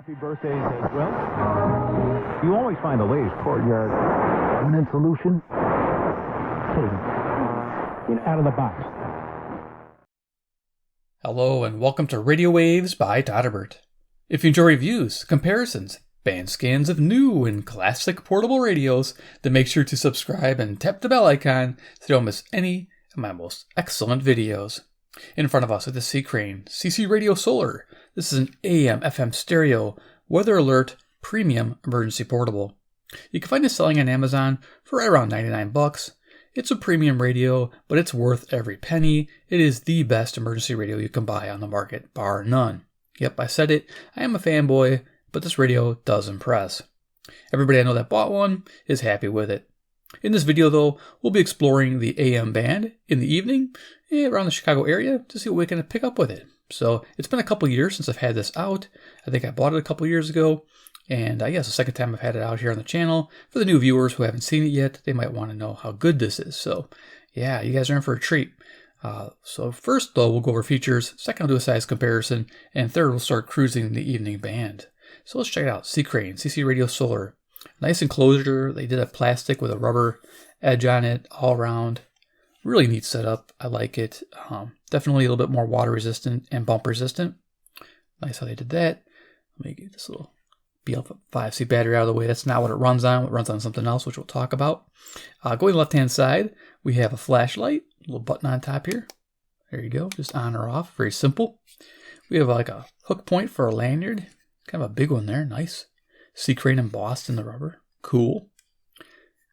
Happy birthdays as well. You always find the latest courtyard permanent solution. Out of the box. Hello and welcome to Radio Waves by Todderbert. If you enjoy reviews, comparisons, band scans of new and classic portable radios, then make sure to subscribe and tap the bell icon so you don't miss any of my most excellent videos. In front of us is the C.Crane CC Radio Solar. This is an AM/FM stereo weather alert premium emergency portable. You can find it selling on Amazon for right around $99. It's a premium radio, but it's worth every penny. It is the best emergency radio you can buy on the market, bar none. Yep, I said it. I am a fanboy, but this radio does impress. Everybody I know that bought one is happy with it. In this video, though, we'll be exploring the AM band in the evening around the Chicago area to see what we can pick up with it. So it's been a couple years since I've had this out. I think I bought it a couple years ago. And I guess the second time I've had it out here on the channel. For the new viewers who haven't seen it yet, they might want to know how good this is. So yeah, you guys are in for a treat. So first, though, we'll go over features. Second, I'll do a size comparison. And third, we'll start cruising the evening band. So let's check it out. C.Crane, CC Radio Solar. Nice enclosure. They did a plastic with a rubber edge on it all around. Really neat setup. I like it. Definitely a little bit more water resistant and bump resistant. Nice how they did that. Let me get this little BL5C battery out of the way. That's not what it runs on. It runs on something else, which we'll talk about. Going left-hand side, we have a flashlight, a little button on top here. There you go, just on or off. Very simple. We have like a hook point for a lanyard. Kind of a big one there. Nice. C.Crane embossed in the rubber. Cool.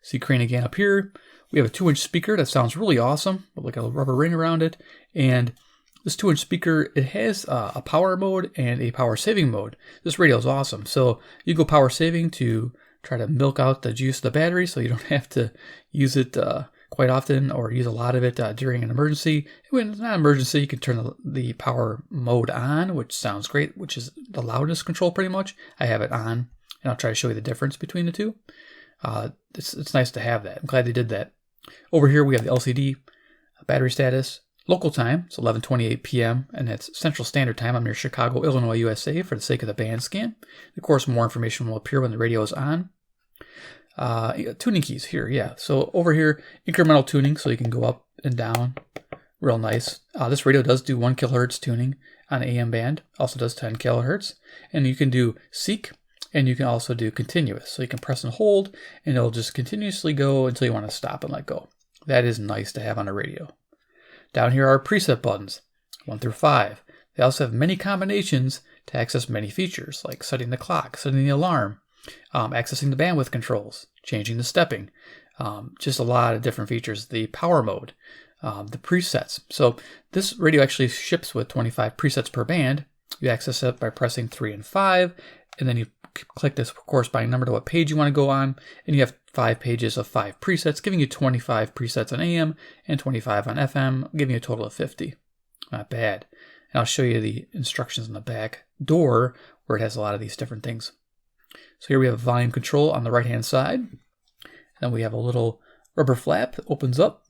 C.Crane again up here. We have a 2-inch speaker that sounds really awesome, with like a rubber ring around it. And this 2-inch speaker, it has a power mode and a power saving mode. This radio is awesome. So you go power saving to try to milk out the juice of the battery so you don't have to use it quite often or use a lot of it during an emergency. When it's not an emergency, you can turn the power mode on, which sounds great, which is the loudness control pretty much. I have it on, and I'll try to show you the difference between the two. It's nice to have that. I'm glad they did that. Over here, we have the LCD battery status. Local time, it's 11:28 p.m., and that's Central Standard Time. I'm near Chicago, Illinois, USA, for the sake of the band scan. Of course, more information will appear when the radio is on. Tuning keys here, yeah. So over here, incremental tuning, so you can go up and down. Real nice. This radio does do 1 kilohertz tuning on AM band. Also does 10 kilohertz. And you can do seek, and you can also do continuous. So you can press and hold, and it'll just continuously go until you want to stop and let go. That is nice to have on a radio. Down here are preset buttons, 1 through 5. They also have many combinations to access many features, like setting the clock, setting the alarm, accessing the bandwidth controls, changing the stepping, just a lot of different features. The power mode, the presets. So this radio actually ships with 25 presets per band. You access it by pressing 3 and 5, and then you click this corresponding number to what page you want to go on, and you have 5 pages of 5 presets, giving you 25 presets on AM and 25 on FM, giving you a total of 50. Not bad. And I'll show you the instructions on the back door where it has a lot of these different things. So here we have volume control on the right-hand side. And then we have a little rubber flap that opens up.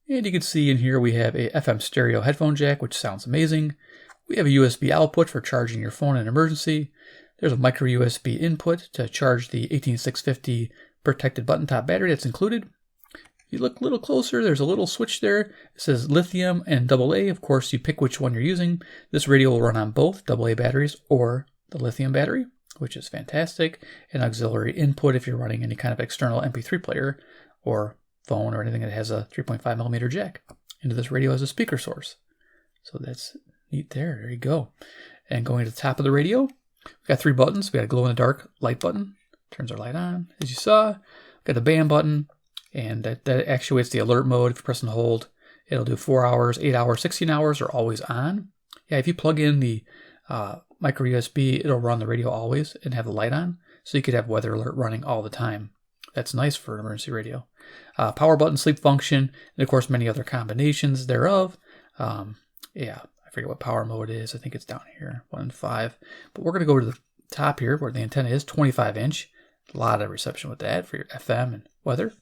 And you can see in here we have a FM stereo headphone jack, which sounds amazing. We have a USB output for charging your phone in an emergency. There's a micro USB input to charge the 18650 protected button top battery that's included. If you look a little closer, there's a little switch there. It says lithium and AA. Of course, you pick which one you're using. This radio will run on both AA batteries or the lithium battery, which is fantastic. An auxiliary input if you're running any kind of external MP3 player or phone or anything that has a 3.5 millimeter jack into this radio as a speaker source. So that's neat there. There you go. And going to the top of the radio, we've got 3 buttons. We got a glow-in-the-dark light button. Turns our light on, as you saw. We've got the band button, and that actuates the alert mode. If you press and hold, it'll do 4 hours, 8 hours, 16 hours, or always on. Yeah, if you plug in the micro USB, it'll run the radio always and have the light on. So you could have weather alert running all the time. That's nice for an emergency radio. Power button, sleep function, and of course many other combinations thereof. Yeah, I forget what power mode is. I think it's down here, 1 and 5. But we're going to go to the top here where the antenna is, 25-inch. A lot of reception with that for your FM and weather.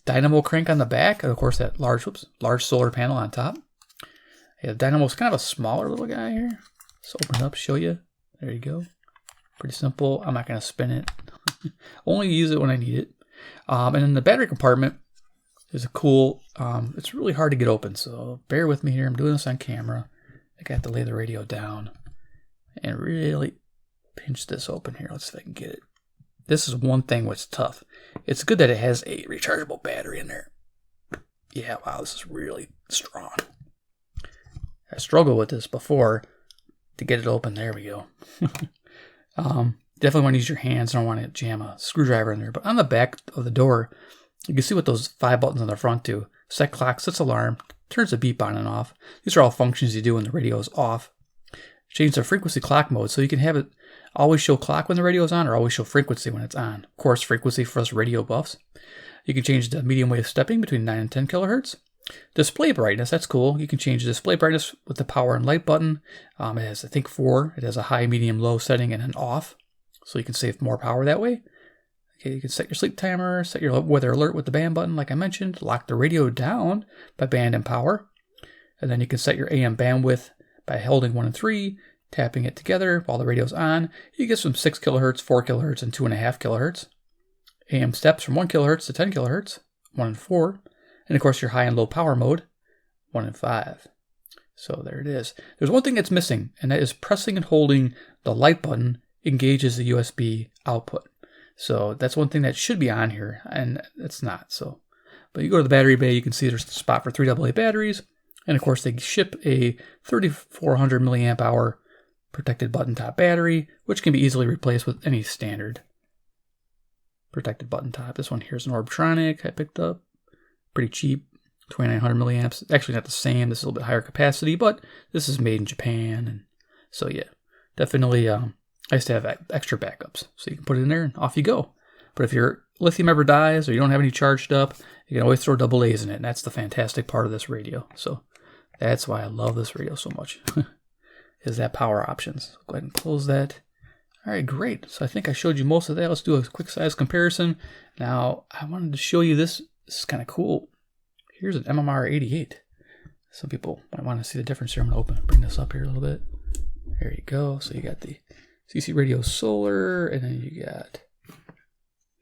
Dynamo crank on the back, and of course that large solar panel on top. Yeah, the dynamo's kind of a smaller little guy here. Let's open it up, show you. There you go. Pretty simple. I'm not going to spin it. Only use it when I need it. And in the battery compartment is a cool, it's really hard to get open, so bear with me here. I'm doing this on camera. I got to lay the radio down and really pinch this open here. Let's see if I can get it. This is one thing what's tough. It's good that it has a rechargeable battery in there. Yeah, wow, this is really strong. I struggled with this before to get it open. There we go. Definitely want to use your hands. I don't want to jam a screwdriver in there. But on the back of the door, you can see what those 5 buttons on the front do. Set clock, sets alarm, turns the beep on and off. These are all functions you do when the radio is off. Change the frequency clock mode, so you can have it always show clock when the radio is on or always show frequency when it's on. Of course, frequency for us radio buffs. You can change the medium wave stepping between 9 and 10 kilohertz. Display brightness, that's cool. You can change the display brightness with the power and light button. It has, I think, 4. It has a high, medium, low setting and an off, so you can save more power that way. Okay, you can set your sleep timer, set your weather alert with the band button, like I mentioned. Lock the radio down by band and power. And then you can set your AM bandwidth by holding 1 and 3, tapping it together while the radio's on. You get some 6 kilohertz, 4 kilohertz, and 2.5 kilohertz. AM steps from 1 kilohertz to 10 kilohertz, 1 and 4. And of course your high and low power mode, 1 and 5. So there it is. There's one thing that's missing, and that is pressing and holding the light button engages the USB output. So that's one thing that should be on here, and it's not. So, but you go to the battery bay, you can see there's a spot for 3 AA batteries. And of course they ship a 3400 milliamp hour protected button top battery, which can be easily replaced with any standard protected button top. This one here is an Orbtronic I picked up. Pretty cheap, 2900 milliamps. Actually not the same, this is a little bit higher capacity, but this is made in Japan. And so yeah, definitely I used to have extra backups. So you can put it in there and off you go. But if your lithium ever dies or you don't have any charged up, you can always throw AA's in it. And that's the fantastic part of this radio. So that's why I love this radio so much. Is that power options. So go ahead and close that. All right, great. So I think I showed you most of that. Let's do a quick size comparison. Now, I wanted to show you this. This is kind of cool. Here's an MMR 88. Some people might want to see the difference here. I'm going to bring this up here a little bit. There you go. So you got the CC Radio Solar, and then you got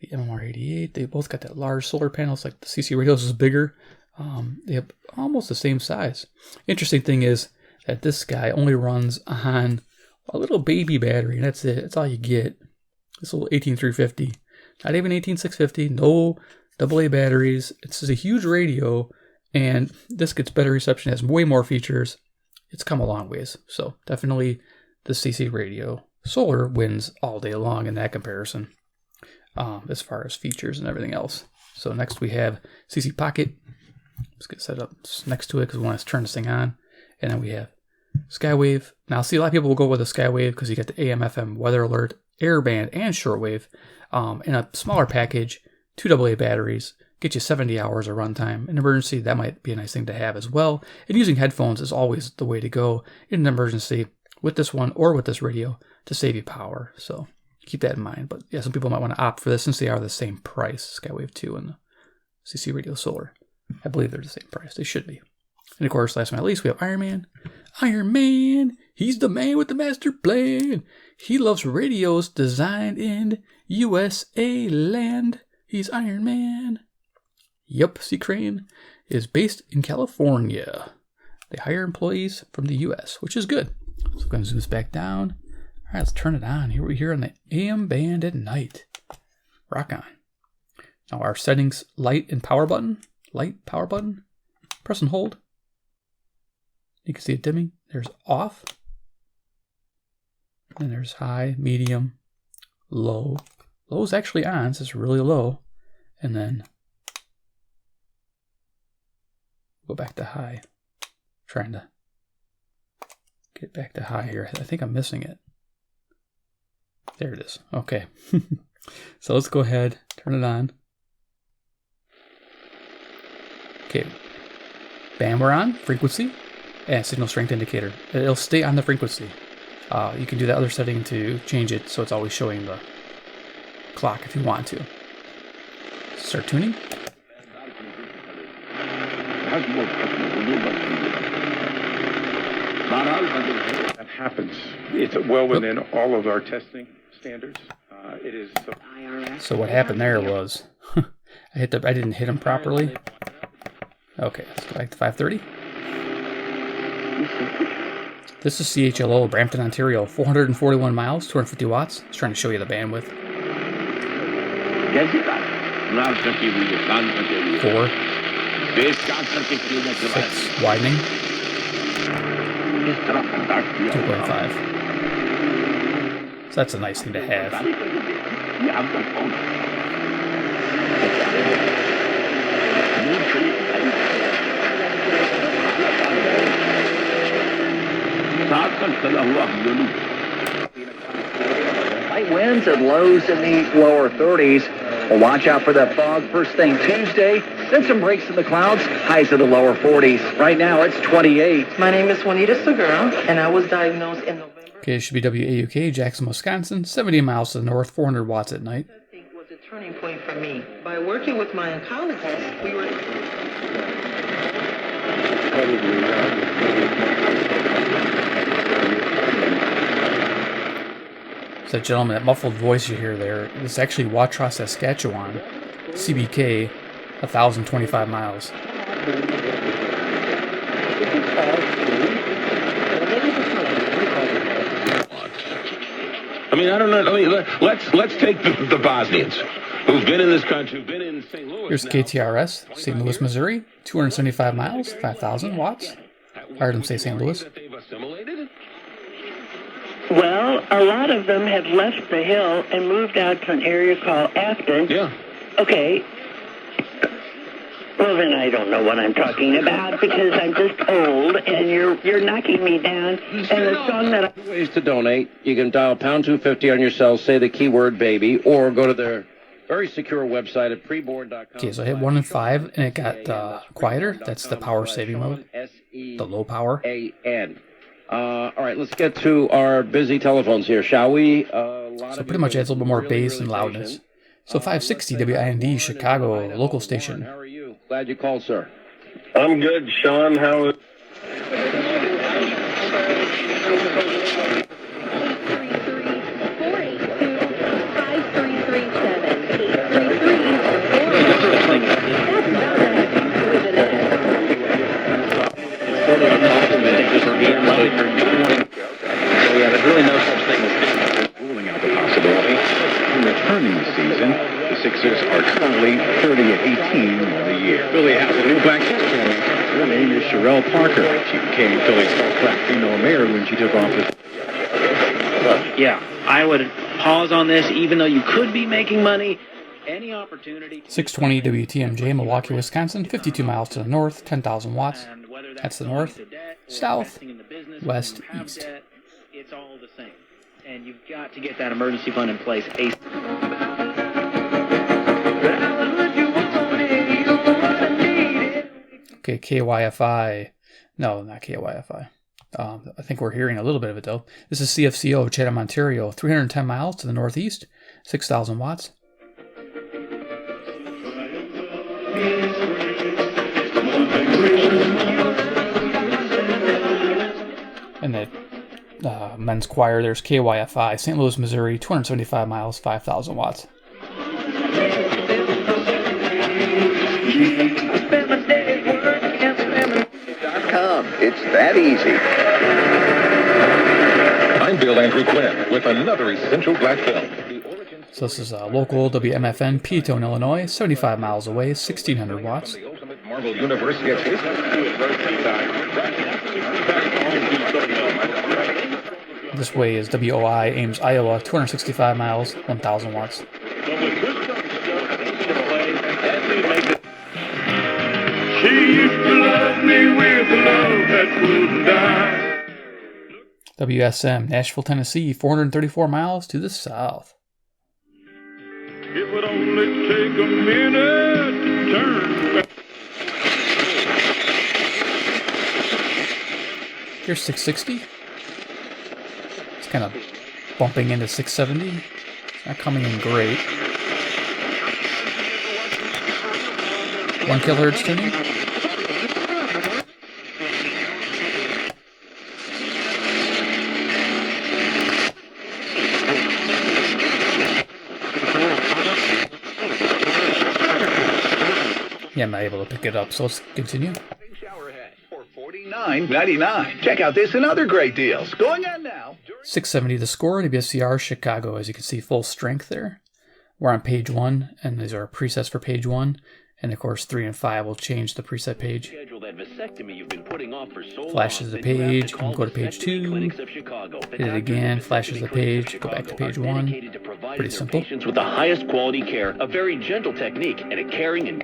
the MMR 88. They both got that large solar panel. It's like the CC Radios is bigger. They have almost the same size. Interesting thing is that this guy only runs on a little baby battery, and that's it. That's all you get. This little 18350, not even 18650. No AA batteries. It's just a huge radio, and this gets better reception. It has way more features. It's come a long ways. So definitely the CC Radio Solar wins all day long in that comparison, as far as features and everything else. So next we have CC Pocket. Let's get set up next to it because we want to turn this thing on. And then we have Skywave. Now, see, a lot of people will go with the Skywave because you get the AM, FM, weather alert, airband, and shortwave in a smaller package. 2 AA batteries, get you 70 hours of runtime. In emergency, that might be a nice thing to have as well. And using headphones is always the way to go in an emergency with this one or with this radio to save you power. So keep that in mind. But yeah, some people might want to opt for this since they are the same price, Skywave 2 and the CC Radio Solar. I believe they're the same price. They should be. And of course, last but not least, we have Iron Man. Iron Man, he's the man with the master plan. He loves radios designed in USA land. He's Iron Man. Yep, C.Crane is based in California. They hire employees from the US, which is good. So I'm going to zoom this back down. All right, let's turn it on. Here we're here on the AM band at night. Rock on. Now our settings, light and power button. Light, power button. Press and hold. You can see it dimming. There's off. And there's high, medium, low. Low is actually on, so it's really low. And then go back to high. Trying to get back to high here. I think I'm missing it. There it is. Okay. So let's go ahead, turn it on. Okay. Band we're on, frequency, and signal strength indicator. It'll stay on the frequency. You can do that other setting to change it so it's always showing the clock if you want to. Start tuning. happens. It's well within all of our testing standards. It is. So what happened there was I didn't hit him properly. Okay, let's go back to 530. This is CHLO, Brampton, Ontario, 441 miles, 250 watts. Just trying to show you the bandwidth. 4. 6, widening. 2.5. So that's a nice thing to have. Light winds and lows in the lower 30s. Well, watch out for that fog first thing Tuesday. Then some breaks in the clouds. Highs in the lower 40s. Right now it's 28. My name is Juanita Segura, and I was diagnosed in November. Okay, it should be WAUK, Jackson, Wisconsin, 70 miles to the north, 400 watts at night. I think was a turning point for me. By working with my oncologist, we were. So that gentleman, that muffled voice you hear there, this is actually Watrous, Saskatchewan, CBK, 1,025 miles. I mean, I don't know. I mean, let's take the Bosnians who've been in this country, who've been in St. Louis. Here's KTRS, St. Louis, Missouri, 275 miles, 5,000 watts. I heard him say St. Louis. Well, a lot of them have left the Hill and moved out to an area called Afton. Yeah. Okay. Well, then I don't know what I'm talking about because I'm just old and you're knocking me down. And the song that I... Ways to donate. You can dial pound 250 on your cell, say the keyword baby, or go to their very secure website at preborn.com. Okay, so I hit 1 and 5 and it got quieter. That's the power saving mode. The low power. A-N. All right, let's get to our busy telephones here, shall we? So pretty much adds a little bit more bass and loudness. So 560 WIND, Chicago, local station. How are you? Glad you called, sir. I'm good, Sean. How is... Yeah, there's really no such thing as ruling out the possibility. In returning this season, the Sixers are currently 30-18 on the year. Philly has a new black history. Her name is Sherelle Parker. She became Philly's first black female mayor when she took office. Yeah, I would pause on this, even though you could be making money. Any opportunity. 620 WTMJ, Milwaukee, Wisconsin, 52 miles to the north, 10,000 watts. That's the north, south, west, east. It's all the same. And you've got to get that emergency fund in place. Okay, KYFI. No, not KYFI. I think we're hearing a little bit of it, though. This is CFCO, Chatham, Ontario, 310 miles to the northeast, 6,000 watts. And the men's choir, there's KYFI, St. Louis, Missouri, 275 miles, 5,000 watts. It's that easy. I'm Bill Andrew Quinn with another essential black film. So this is local WMFN, Peatone, Illinois, 75 miles away, 1,600 watts. Marvel Universe gets This way is WOI, Ames, Iowa, 265 miles, 1,000 watts. She used to love me with a love that wouldn't die. WSM, Nashville, Tennessee, 434 miles to the south. It would only take a minute to turn back. Here's 660. It's kind of bumping into 670. It's not coming in great. 1 kilohertz tuning. Yeah, I'm not able to pick it up, so let's continue. For $49.99. Check out this and other great deals going on now. 670 the score, WSCR Chicago. As you can see, full strength there. We're on page 1, and these are presets for page 1. And of course, 3 and 5 will change the preset page. Flashes the page, and go to page 2. Hit it again, flashes the page, go back to page 1. Pretty simple. With the highest quality care, a very gentle technique, and a caring and...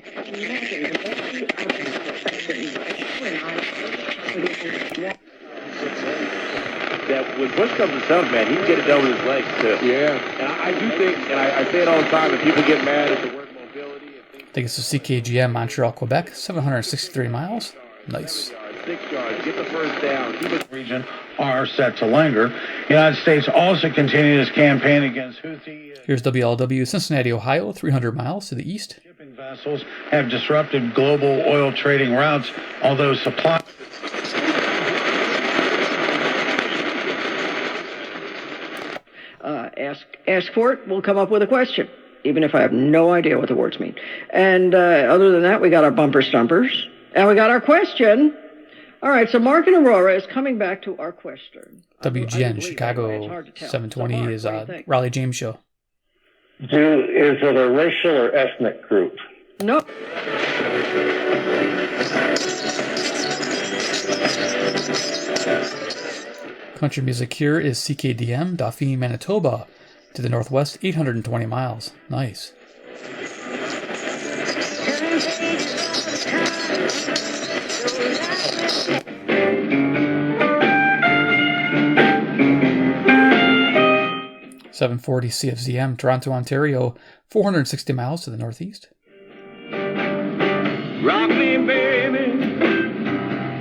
That when push comes to shove, man, he can get it done with his legs too. Yeah. And I do think, and I say it all the time, and people get mad at the word mobility. I think it's the CKGM Montreal, Quebec, 763 miles. Nice. 6 yards, get the first down. Region are set to linger. The United States also continued its campaign against Houthi. Here's WLW Cincinnati, Ohio, 300 miles to the east. Shipping vessels have disrupted global oil trading routes, although supply. Ask for it, we'll come up with a question, even if I have no idea what the words mean. And other than that, we got our bumper stumpers, and we got our question. All right, so Mark and Aurora is coming back to our question. WGN Chicago 720 is Raleigh James Show. Is it a racial or ethnic group? No. Country music here is CKDM, Dauphin, Manitoba. To the northwest, 820 miles. Nice. .740 CFZM, Toronto, Ontario, 460 miles to the northeast. Rock me, baby.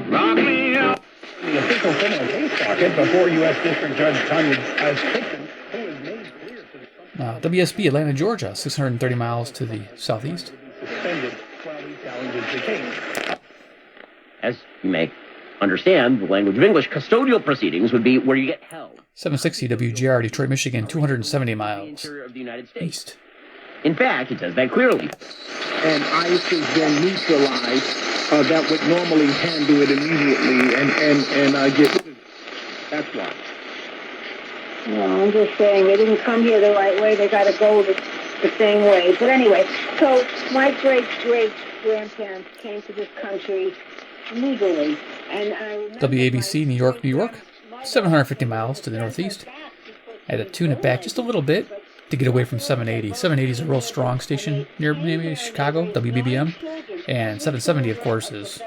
Rock me out. The official criminal case docket before U.S. District Judge Tanya Pickton, who was made clear to the WSB, Atlanta, Georgia, 630 miles to the southeast. suspended while he challenges the case. As you may understand, the language of English, custodial proceedings would be where you get held. 760 WGR, Detroit, Michigan, 270 miles Interior of the United States. east. In fact, it says that clearly. And ICE is then neutralized. That would normally handle it immediately, and I get. That's why. No, I'm just saying they didn't come here the right way. They got to go the same way. But anyway, so my great-great-grandparents came to this country legally, and I WABC, New York, New York, 750 miles to the northeast. I had to tune it back just a little bit to get away from 780. 780 is a real strong station near maybe Chicago, WBBM. And 770, of course, is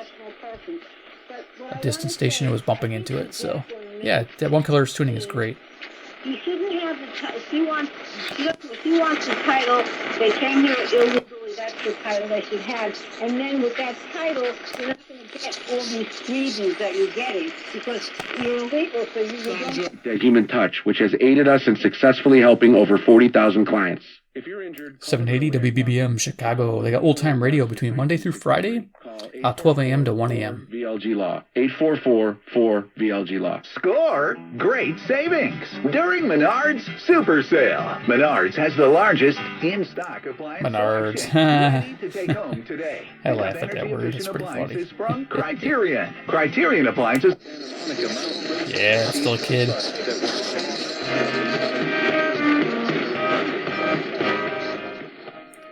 a distant station. It was bumping into it. So, yeah, that One Killer's tuning is great. He shouldn't have the title. She wants the title. They came here illegally. That's the title they should have. And then with that title, you're not going to get all these freebies that you're getting because you're illegal. So you The Human Touch, which has aided us in successfully helping over 40,000 clients. If you're injured, 780 WBBM Chicago. They got old-time radio between Monday through Friday, 12 a.m. to 1 a.m. VLG Law, 844-4VLG Law. Score great savings during Menards Super Sale. Menards has the largest in-stock appliance Menards. ready to take home today. I laugh at that word. It's pretty funny. Appliances from Criterion. Criterion appliances. Yeah, still a kid.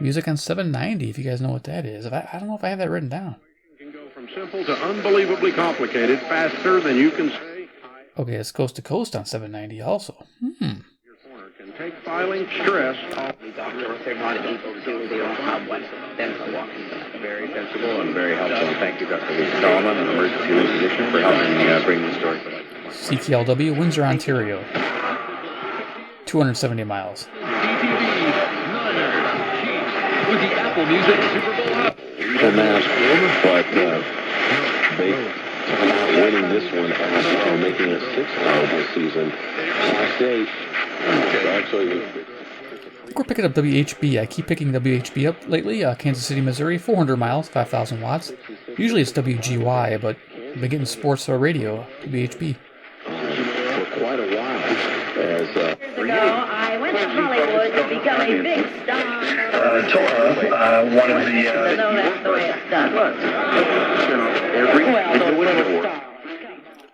Music on 790, if you guys know what that is. I don't know if I have that written down. can go from simple to unbelievably complicated faster than you can say. Okay, it's coast to coast on 790 also. Your corner can take filing stress off. Very sensible and very helpful. And thank you, Dr. Lee Solomon, an emergency room physician, for helping me bring this story to life. CTLW, Windsor, Ontario. 270 miles. With the Apple Music Super Bowl Apple. The mask, but they are not winning this one and making it 6-0 this season. Last 8. Actually, I think we're picking up WHB. I keep picking WHB up lately. Kansas City, Missouri, 400 miles, 5,000 watts. Usually it's WGY, but I've been getting sports radio, WHB. for quite a while. As years ago, I went to Hollywood. would become a big star. Tora, one of the... So that's the way it's done.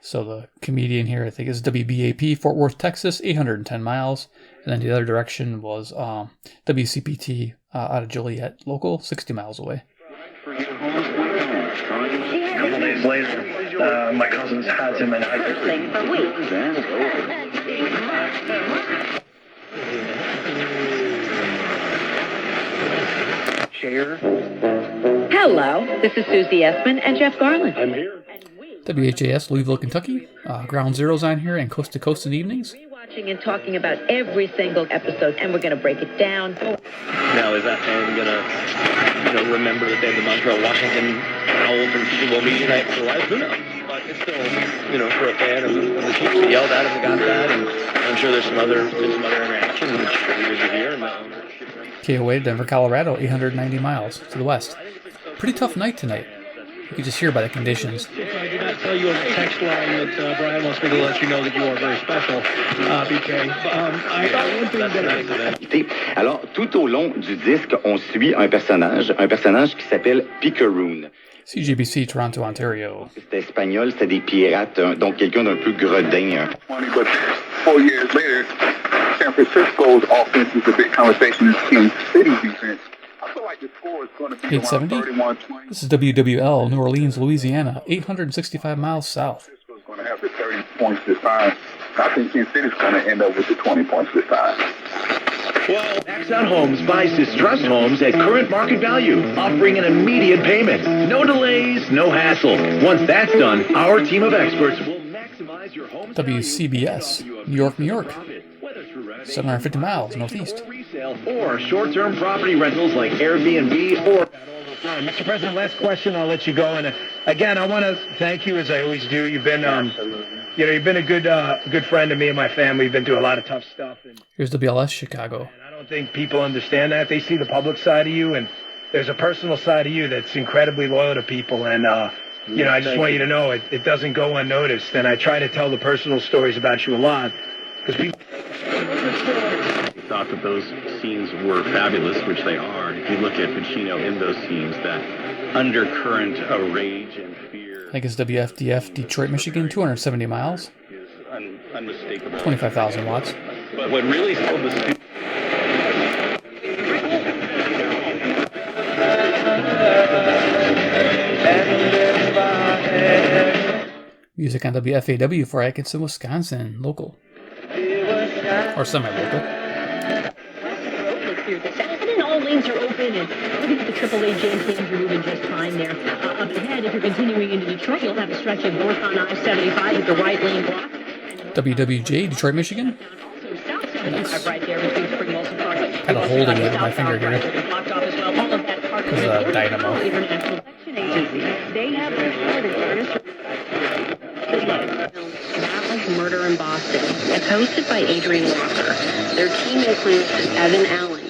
So the comedian here, I think, is WBAP, Fort Worth, Texas, 810 miles. And then the other direction was WCPT out of Joliet, local, 60 miles away. A couple days later, my cousins had him and I... Share. Hello, this is Susie Essman and Jeff Garland. I'm here. WHAS, Louisville, Kentucky. Ground Zero's on here and Coast to Coast in the evenings. Watching and talking about every single episode, and we're going to break it down. Now, is that fan going to, remember that they had the Montreal Washington Owl from Super Bowl media night for life? Who knows? But it's still, for a fan of the Chiefs, they yelled at him and got that, and I'm sure there's some other interactions which cheerleaders are here. KOA, Denver, Colorado, 890 miles to the west. Pretty tough night tonight. You can just hear by the conditions. I did not tell you on the text line that Brian wants me to let you know that you are very special, BK. Alors, tout au long du disque, on suit un personnage qui s'appelle Picaroon. CGBC, Toronto, Ontario. C'était espagnol, c'était des pirates, donc quelqu'un d'un peu gredin. But 4 years later, San Francisco's offense is a big conversation in Kansas City's defense. 870? This is WWL, New Orleans, Louisiana, 865 miles south. It's going to have the 30 points this time. I think Kansas City's going to end up with the 20 points this time. Well, Max Out Homes buys distressed homes at current market value, offering an immediate payment. No delays, no hassle. Once that's done, our team of experts will maximize your home's WCBS, New York, New York. 750 miles northeast. Or short-term property rentals like Airbnb or... Mr. President, last question, I'll let you go. And again, I want to thank you as I always do. You've been, you've been a good friend to me and my family. You've been through a lot of tough stuff. And here's WLS Chicago. And I don't think people understand that. They see the public side of you, and there's a personal side of you that's incredibly loyal to people. And I just want you to know it doesn't go unnoticed. And I try to tell the personal stories about you a lot because people. Thought that those scenes were fabulous, which they are. If you look at Pacino in those scenes, that undercurrent of rage and fear. I think it's WFDF, Detroit, Michigan, 270 miles. Is unmistakable. 25,000 watts. But what really sold the studio. Music on WFAW for Atkinson, Wisconsin, local. Or semi-local. And all lanes are open, and looking at the AAA jam things are moving just fine there. Up ahead, if you're continuing into Detroit, you'll have a stretch of north on I-75 with the right lane blocked. WWJ, Detroit, Michigan. Nice. Right there between Spring Wilson Park. Kind of holding it with my finger here. Because of the dynamo. They have recorded That was Murder in Boston. It's hosted by Adrian Walker. Their team includes Evan Allen,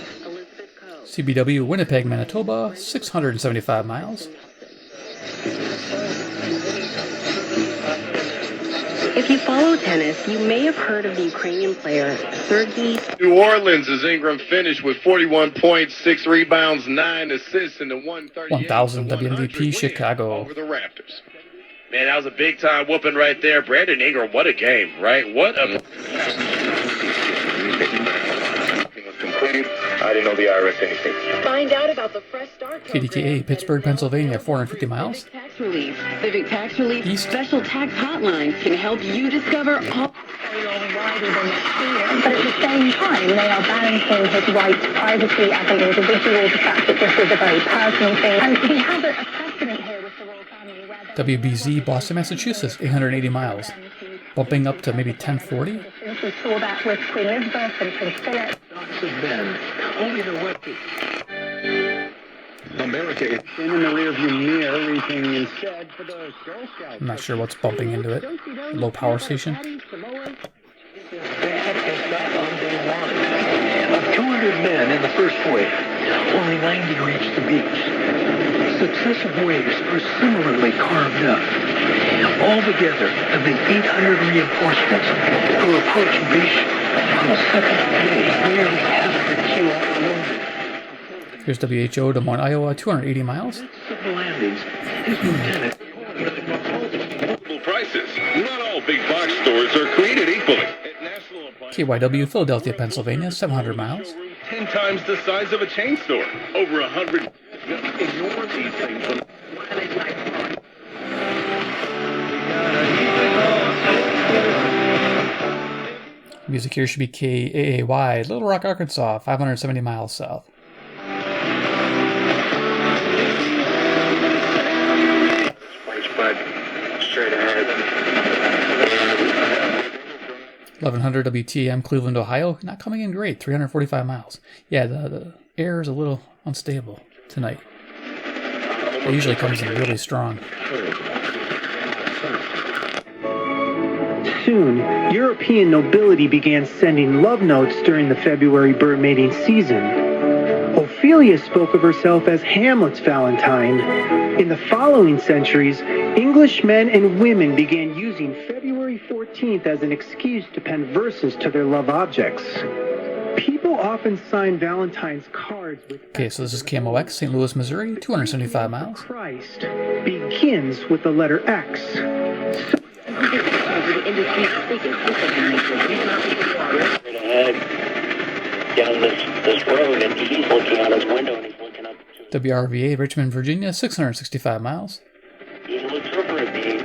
CBW, Winnipeg, Manitoba, 675 miles. If you follow tennis, you may have heard of the Ukrainian player Sergei. New Orleans as Ingram finished with 41 points, 6 rebounds, 9 assists in the 1,000 WMVP Chicago. Over the Raptors. Man, that was a big time whooping right there. Brandon Ingram, what a game, right? What a... I didn't know the IRS anything. Find out about the Fresh Start KDKA, Pittsburgh, Pennsylvania, 450 miles. Tax relief. Civic Tax Relief Special Tax Hotlines can help you discover all... But at the same time, they are balancing his right to privacy as an individual, the fact that this is a very personal thing. And we have a precedent here with the royal family where... WBZ, Boston, Massachusetts, 880 miles. Bumping up to maybe 1040. We saw that with Queen Elizabeth and Prince Philip. America is in the rearview mirror, everything instead for the Girl Scouts. I'm not sure what's bumping into it. Low power station. Of 200 men in the first wave, only 90 reached the beach. Successive waves are similarly carved up. Altogether, of the 800 reinforcements who approached Here's WHO, Des Moines, Iowa, 280 miles. Prices. Not all big box stores are created equally. KYW, Philadelphia, Pennsylvania, 700 miles. 10 times the size of a chain store. Over 100. Ignore these things. Music here should be KAAY, Little Rock, Arkansas, 570 miles south. Straight ahead. 1100 WTM, Cleveland, Ohio, not coming in great, 345 miles. Yeah, the air is a little unstable tonight. It usually comes in really strong. Soon, European nobility began sending love notes during the February bird mating season. Ophelia spoke of herself as Hamlet's Valentine. In the following centuries, English men and women began using February 14th as an excuse to pen verses to their love objects. People often sign Valentine's cards with... Okay, so this is KMOX, St. Louis, Missouri, 275 miles. Christ begins with the letter X. Down this road, and he's looking out his window and he's looking up. WRVA, Richmond, Virginia, 665 miles. He looks over at me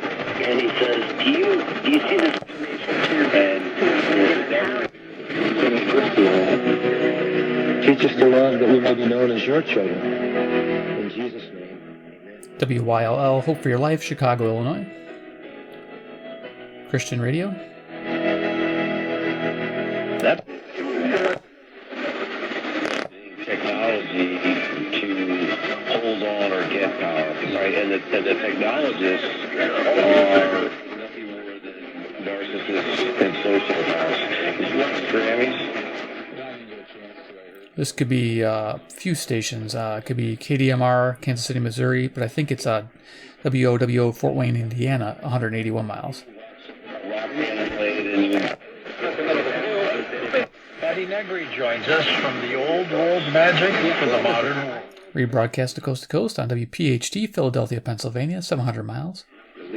and he says, "Do you see this?" Teach us to love that we may be known as your children. In Jesus' name. WYLL, Hope for Your Life, Chicago, Illinois. Christian Radio. That's technology to hold on or get power, right? And the technologists are nothing more than narcissists and sociopaths. Is what Grammys? This could be a few stations. It could be KDMR, Kansas City, Missouri, but I think it's WOWO, Fort Wayne, Indiana, 181 miles. Patty Negri joins us from the old world magic to the modern world. Rebroadcast to coast on WPHT, Philadelphia, Pennsylvania, 700 miles. I'm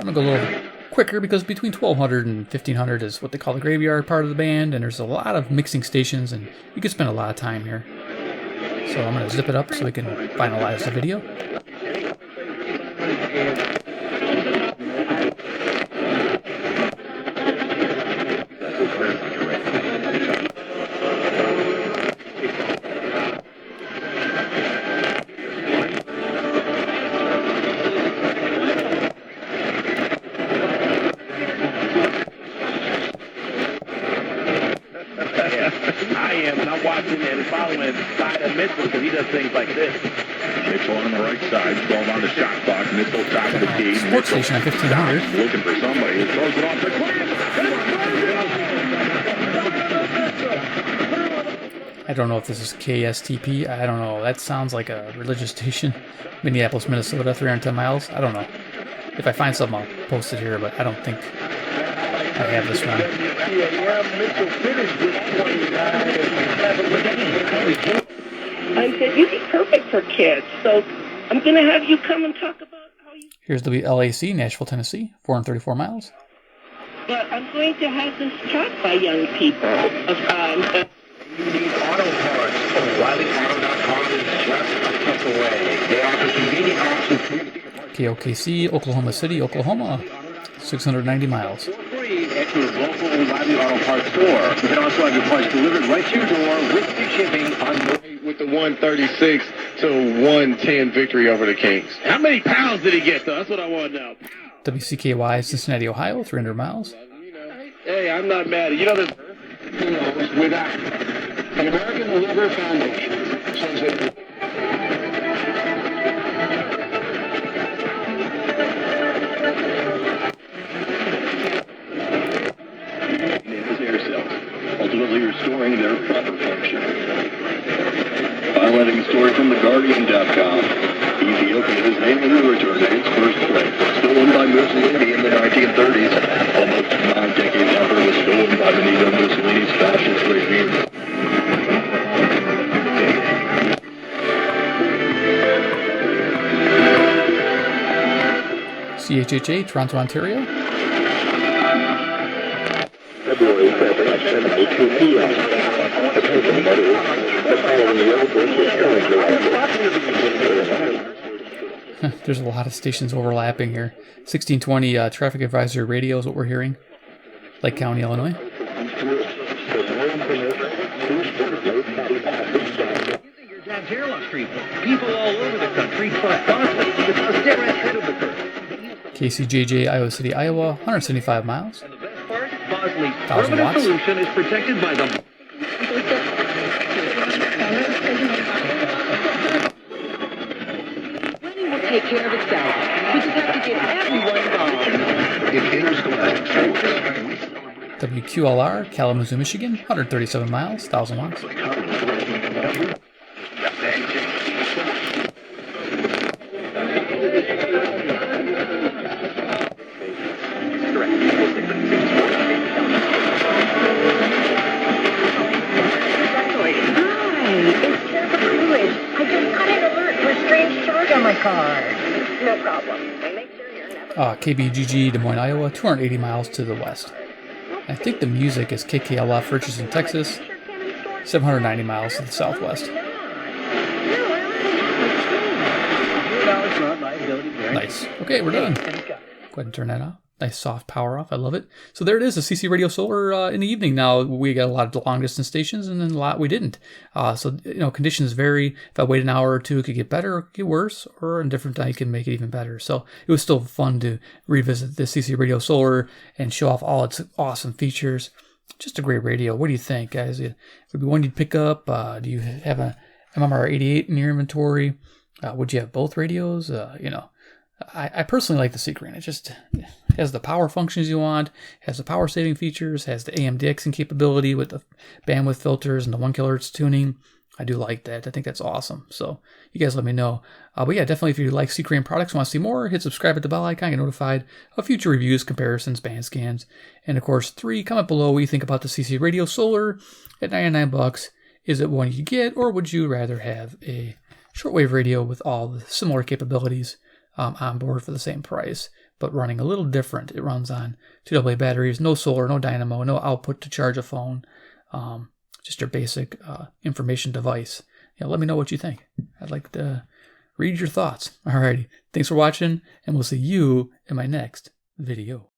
going to go a little quicker because between 1200 and 1500 is what they call the graveyard part of the band, and there's a lot of mixing stations, and you can spend a lot of time here. So I'm going to zip it up so we can finalize the video. I am not watching and following side of Mitchell because he does things like this. Mitchell on the right side, 12 on the shot clock. Mitchell top of the key. Sports station at 1500. Looking for somebody who throws it off the I don't know if this is KSTP. I don't know. That sounds like a religious station. Minneapolis, Minnesota, 310 miles. I don't know. If I find something, I'll post it here, but I don't think I have this one. I said, you'd be perfect for kids, so I'm going to have you come and talk about how you... Here's WLAC, Nashville, Tennessee, 434 miles. But I'm going to have this taught by young people. You need auto parts. O'Reillyauto.com is just a click away. They offer convenient options. KOKC, Oklahoma City, Oklahoma, 690 miles. For free at your local O'Reilly Auto Parts store. You can also have your parts delivered right to your door with free shipping on with the 136 to 110 victory over the Kings. How many pounds did he get, though? That's what I want to know. WCKY, Cincinnati, Ohio, 300 miles. Hey, I'm not mad. You know, there's without the American Liver Foundation says that. Ultimately restoring their proper function. Highlighting a story from TheGuardian.com. Ethiopia is naming the Mussolini in the 1930s. Almost 9 decades after it was stolen by Benito Mussolini's fascist regime. CHHA, Toronto, Ontario. February 7th, 72 p.m. Attention, that is, the following airport is There's a lot of stations overlapping here. 1620 Traffic Advisory Radio is what we're hearing. Lake County, Illinois. People all over the country trust Boston because they're ahead of the curve. KCJJ, Iowa City, Iowa, 175 miles. And the best part, Bosley's 1,000 permanent watts. solution is protected by the... Money will take care of itself. We just have to get everyone involved. WQLR, Kalamazoo, Michigan, 137 miles, 1,000 watts. No problem. Make sure you're never... KBGG, Des Moines, Iowa, 280 miles to the west. I think the music is KKLF, Richardson, Texas, 790 miles to the southwest. Nice. Okay, we're done. Go ahead and turn that off. Nice soft power off. I love it. So there it is, the CC Radio Solar in the evening. Now, we got a lot of long distance stations and then a lot we didn't. So, conditions vary. If I wait an hour or two, it could get better or it could get worse, or in a different time, it can make it even better. So it was still fun to revisit the CC Radio Solar and show off all its awesome features. Just a great radio. What do you think, guys? Would it be one you'd pick up? Do you have a MMR 88 in your inventory? Would you have both radios? I personally like the C.Crane. It just has the power functions you want, has the power saving features, has the AM DXing capability with the bandwidth filters and the 1 kHz tuning. I do like that. I think that's awesome. So you guys let me know. But yeah, definitely if you like C.Crane products, want to see more, hit subscribe at the bell icon, get notified of future reviews, comparisons, band scans. And of course, 3, comment below what you think about the CC Radio Solar at $99. Is it one you get, or would you rather have a shortwave radio with all the similar capabilities on board for the same price, but running a little different? It runs on 2 AA batteries, no solar, no dynamo, no output to charge a phone, just your basic information device. Let me know what you think. I'd like to read your thoughts. Alrighty, thanks for watching, and we'll see you in my next video.